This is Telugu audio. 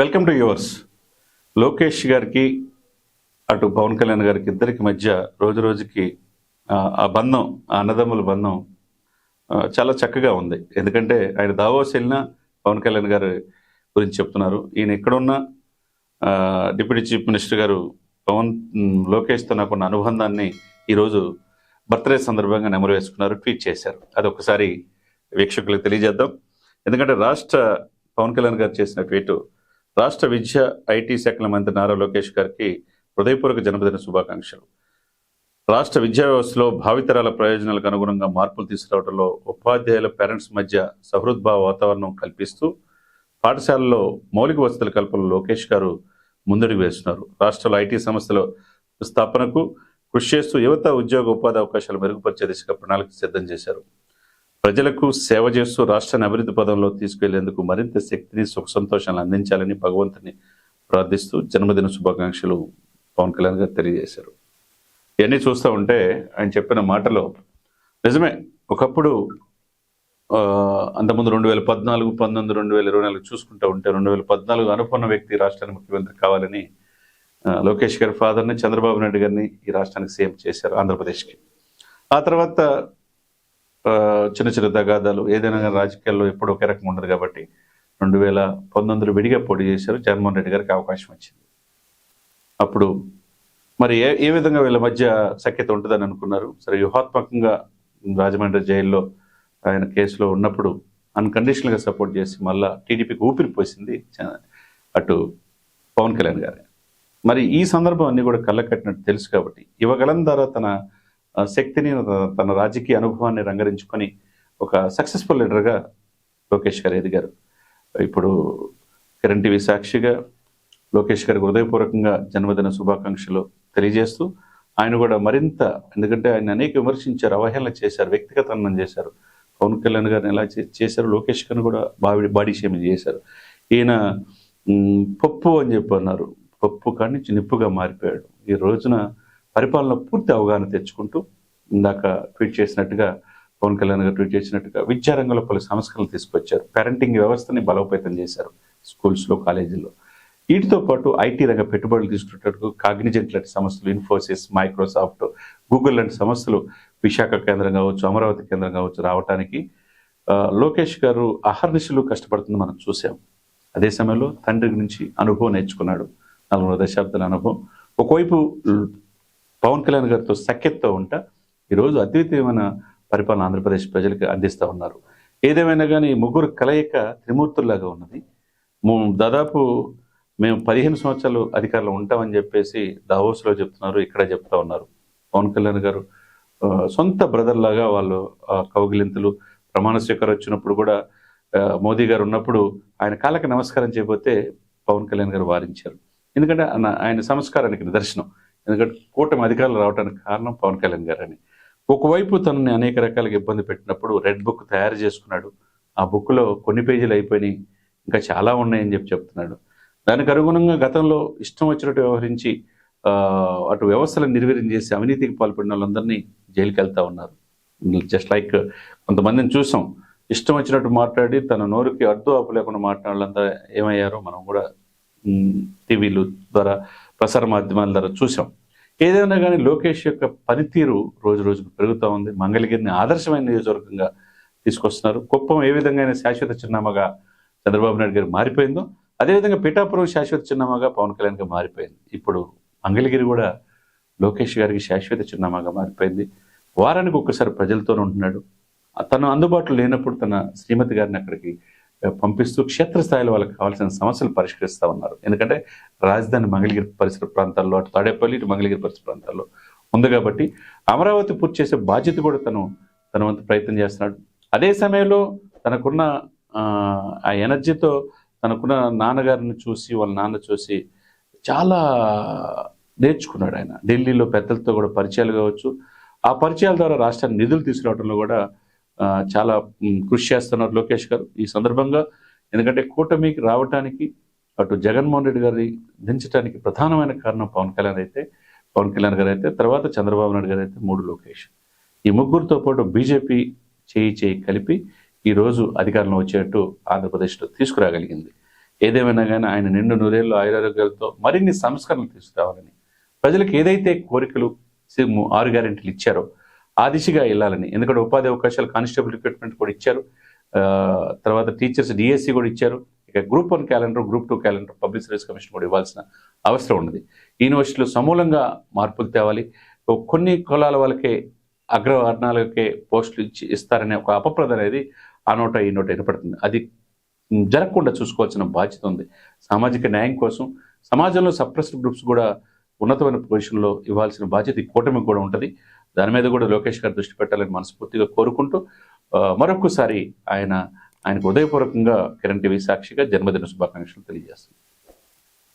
Welcome to yours. లోకేష్ గారికి అటు పవన్ కళ్యాణ్ గారికి ఇద్దరికి మధ్య రోజు రోజుకి ఆ బంధం, ఆ అన్నదమ్ముల బంధం చాలా చక్కగా ఉంది. ఎందుకంటే ఆయన దావోస్ వెళ్ళినా పవన్ కళ్యాణ్ గారి గురించి చెప్తున్నారు. ఈయన ఎక్కడున్నా డిప్యూటీ చీఫ్ మినిస్టర్ గారు లోకేష్తో నాకున్న అనుబంధాన్ని ఈరోజు బర్త్డే సందర్భంగా నెమరు వేసుకున్నారు, ట్వీట్ చేశారు. అది ఒకసారి వీక్షకులకు తెలియజేద్దాం. ఎందుకంటే పవన్ కళ్యాణ్ గారు చేసిన ట్వీటు, రాష్ట్ర విద్య ఐటీ శాఖల మంత్రి నారా లోకేష్ గారికి హృదయపూర్వక జన్మదిన శుభాకాంక్షలు. రాష్ట్ర విద్యా వ్యవస్థలో భావితరాల ప్రయోజనాలకు అనుగుణంగా మార్పులు తీసుకురావడంలో ఉపాధ్యాయుల పేరెంట్స్ మధ్య సహృద్భావ వాతావరణం కల్పిస్తూ పాఠశాలలో మౌలిక వసతుల కల్పనలో లోకేష్ గారు ముందడుగు వేస్తున్నారు. రాష్ట్రంలో ఐటీ సంస్థల స్థాపనకు కృషి చేస్తూ యువత ఉద్యోగ ఉపాధి అవకాశాలు మెరుగుపరిచే దిశగా ప్రణాళిక సిద్ధం చేశారు. ప్రజలకు సేవ చేస్తూ రాష్ట్రాన్ని అభివృద్ధి పదంలో తీసుకెళ్లేందుకు మరింత శక్తిని, సుఖ సంతోషాలను అందించాలని భగవంతుని ప్రార్థిస్తూ జన్మదిన శుభాకాంక్షలు పవన్ కళ్యాణ్ గారు తెలియజేశారు. ఇవన్నీ చూస్తూ ఉంటే ఆయన చెప్పిన మాటలో నిజమే. ఒకప్పుడు అంతకుముందు 2014, 2019, 2024 చూసుకుంటూ ఉంటే 2014 అనుకున్న వ్యక్తి రాష్ట్రానికి ముఖ్యమంత్రి కావాలని లోకేష్ గారి ఫాదర్ని, చంద్రబాబు నాయుడు గారిని ఈ రాష్ట్రానికి సీఎం చేశారు, ఆంధ్రప్రదేశ్కి. ఆ తర్వాత చిన్న చిన్న తగాదాలు, ఏదైనా రాజకీయాల్లో ఎప్పుడు ఒకే రకంగా ఉండదు కాబట్టి 2019 విడిగా పోటీ చేశారు. జగన్మోహన్ రెడ్డి గారికి అవకాశం వచ్చింది. అప్పుడు మరి ఏ విధంగా వీళ్ళ మధ్య సఖ్యత ఉంటుందని అనుకున్నారు. సరే, వ్యూహాత్మకంగా రాజమండ్రి జైల్లో ఆయన కేసులో ఉన్నప్పుడు అన్కండిషనల్గా సపోర్ట్ చేసి మళ్ళా టీడీపీకి ఊపిరి పోసింది అటు పవన్ కళ్యాణ్ గారు. మరి ఈ సందర్భం అన్ని కూడా కళ్ళకట్టినట్టు తెలుసు కాబట్టి యువగలం ద్వారా తన శక్తిని, తన రాజకీయ అనుభవాన్ని రంగరించుకొని ఒక సక్సెస్ఫుల్ లీడర్గా లోకేష్ గారు ఎదిగారు. ఇప్పుడు కిరణ్ టీవీ సాక్షిగా లోకేష్ గారికి హృదయపూర్వకంగా జన్మదిన శుభాకాంక్షలు తెలియజేస్తూ ఆయన కూడా మరింత, ఎందుకంటే ఆయన అనేక విమర్శించారు, అవహేళన చేశారు, వ్యక్తిగతనం చేశారు. పవన్ కళ్యాణ్ గారిని ఎలా చేశారు, లోకేష్ గారిని కూడా బాడీ షేమింగ్ చేశారు. ఈయన పప్పు అని చెప్పి అన్నారు. పప్పు కాడి నుంచి నిప్పుగా మారిపోయాడు. ఈ రోజున పరిపాలన పూర్తి అవగాహన తెచ్చుకుంటూ ఇందాక ట్వీట్ చేసినట్టుగా, పవన్ కళ్యాణ్ గారు ట్వీట్ చేసినట్టుగా విద్యారంగంలో పలు సంస్కరణలు తీసుకొచ్చారు. పేరెంటింగ్ వ్యవస్థని బలోపేతం చేశారు స్కూల్స్లో, కాలేజీల్లో. వీటితో పాటు ఐటీ రంగ పెట్టుబడులు తీసుకునేటట్టు కాగ్నిజెంట్ లాంటి సంస్థలు, ఇన్ఫోసిస్, మైక్రోసాఫ్ట్, గూగుల్ లాంటి సంస్థలు విశాఖ కేంద్రం కావచ్చు, అమరావతి కేంద్రం కావచ్చు రావడానికి లోకేష్ గారు అహర్నిశలు కష్టపడుతుంది మనం చూసాం. అదే సమయంలో తండ్రి నుంచి అనుభవం నేర్చుకున్నాడు, 4 దశాబ్దాల అనుభవం. ఒకవైపు పవన్ కళ్యాణ్ గారితో సఖ్యతతో ఉంటా ఈరోజు అద్వితీయమైన పరిపాలన ఆంధ్రప్రదేశ్ ప్రజలకు అందిస్తూ ఉన్నారు. ఏదేమైనా కానీ ముగ్గురు కలయిక త్రిమూర్తుల్లాగా ఉన్నది. దాదాపు మేము 15 సంవత్సరాలు అధికారంలో ఉంటామని చెప్పేసి దావోస్లో చెప్తున్నారు, ఇక్కడ చెప్తా ఉన్నారు. పవన్ కళ్యాణ్ గారు సొంత బ్రదర్ లాగా వాళ్ళు కౌగిలింతలు, ప్రమాణ స్వీకారం వచ్చినప్పుడు కూడా మోదీ గారు ఉన్నప్పుడు ఆయన కాళ్ళకి నమస్కారం చేయబోతే పవన్ కళ్యాణ్ గారు వారించారు. ఎందుకంటే ఆయన సంస్కారానికి నిదర్శనం. ఎందుకంటే కూటమి అధికారులు రావడానికి కారణం పవన్ కళ్యాణ్ గారు అని. ఒకవైపు తనని అనేక రకాలుగా ఇబ్బంది పెట్టినప్పుడు రెడ్ బుక్ తయారు చేసుకున్నాడు. ఆ బుక్లో కొన్ని పేజీలు అయిపోయినాయి, ఇంకా చాలా ఉన్నాయని చెప్తున్నాడు. దానికి అనుగుణంగా గతంలో ఇష్టం వచ్చినట్టు వ్యవహరించి అటు వ్యవస్థలను నిర్వీర్యం చేసి అవినీతికి పాల్పడిన వాళ్ళందరినీ జైలుకి వెళ్తా ఉన్నారు. జస్ట్ లైక్ కొంతమందిని చూసాం, ఇష్టం వచ్చినట్టు మాట్లాడి తన నోరుకి అడ్డు ఆపు లేకుండా మాట్లాడిన వాళ్ళంతా ఏమయ్యారో మనం కూడా టీవీలు ద్వారా, ప్రసార మాధ్యమాల ద్వారా చూసాం. ఏదైనా కానీ లోకేష్ యొక్క పనితీరు రోజు రోజుకు పెరుగుతూ ఉంది. మంగళగిరిని ఆదర్శమైన నియోజకవర్గంగా తీసుకొస్తున్నారు. కుప్పం ఏ విధంగా శాశ్వత చిరునామాగా చంద్రబాబు నాయుడు గారు మారిపోయిందో, అదేవిధంగా పిఠాపురం శాశ్వత చిరునామాగా పవన్ కళ్యాణ్గా మారిపోయింది. ఇప్పుడు మంగళగిరి కూడా లోకేష్ గారికి శాశ్వత చిరునామాగా మారిపోయింది. వారానికి ఒక్కసారి ప్రజలతోనే ఉంటున్నాడు. తను అందుబాటులో లేనప్పుడు తన శ్రీమతి గారిని అక్కడికి పంపిస్తూ క్షేత్రస్థాయిలో వాళ్ళకి కావాల్సిన సమస్యలు పరిష్కరిస్తూ ఉన్నారు. ఎందుకంటే రాజధాని మంగళగిరి పరిసర ప్రాంతాల్లో, అటు తాడేపల్లి, ఇటు మంగళగిరి పరిసర ప్రాంతాల్లో ఉంది కాబట్టి అమరావతి పూర్తి చేసే బాధ్యత కూడా తన వంతు ప్రయత్నం చేస్తున్నాడు. అదే సమయంలో తనకున్న ఆ ఎనర్జీతో తనకున్న నాన్నగారిని చూసి, వాళ్ళ నాన్న చూసి చాలా నేర్చుకున్నాడు. ఆయన ఢిల్లీలో పెద్దలతో కూడా పరిచయాలు కావచ్చు, ఆ పరిచయాల ద్వారా రాష్ట్రాన్ని నిధులు తీసుకురావడంలో కూడా చాలా కృషి చేస్తున్నారు లోకేష్ గారు ఈ సందర్భంగా. ఎందుకంటే కూటమికి రావటానికి, అటు జగన్మోహన్ రెడ్డి గారిని దించడానికి ప్రధానమైన కారణం పవన్ కళ్యాణ్ గారు అయితే, తర్వాత చంద్రబాబు నాయుడు గారు అయితే, 3 లోకేష్. ఈ ముగ్గురితో పాటు బీజేపీ చేయి కలిపి ఈరోజు అధికారంలో వచ్చేట్టు ఆంధ్రప్రదేశ్లో తీసుకురాగలిగింది. ఏదేమైనా కానీ ఆయన నిండు నూరేళ్ళు ఆయురారోగ్యాలతో మరిన్ని సంస్కరణలు తీసుకురావాలని, ప్రజలకు ఏదైతే కోరికలు 6 గ్యారెంటీలు ఇచ్చారో ఆ దిశగా వెళ్ళాలని. ఎందుకంటే ఉపాధి అవకాశాలు, కానిస్టేబుల్ రిక్రూట్మెంట్ కూడా ఇచ్చారు, తర్వాత టీచర్స్ డిఎస్సి కూడా ఇచ్చారు. ఇక group 1 calendar, group 2 calendar, public service commission కూడా ఇవ్వాల్సిన అవసరం ఉన్నది. యూనివర్సిటీలో సమూలంగా మార్పులు తేవాలి. కొన్ని కులాల వాళ్ళకే, అగ్రవర్ణాలకే పోస్టులు ఇస్తారనే ఒక అపప్రద అనేది ఆ నోట ఈ నోట వినపడుతుంది. అది జరగకుండా చూసుకోవాల్సిన బాధ్యత ఉంది. సామాజిక న్యాయం కోసం సమాజంలో సప్రెస్డ్ గ్రూప్స్ కూడా ఉన్నతమైన పొజిషన్లో ఇవ్వాల్సిన బాధ్యత ఈ కూటమికి కూడా ఉంటుంది. దాని మీద కూడా లోకేష్ గారు దృష్టి పెట్టాలని మనస్ఫూర్తిగా కోరుకుంటూ మరొకసారి ఆయనకు హృదయపూర్వకంగా కిరణ్ టీవీ సాక్షిగా జన్మదిన శుభాకాంక్షలు తెలియజేస్తుంది.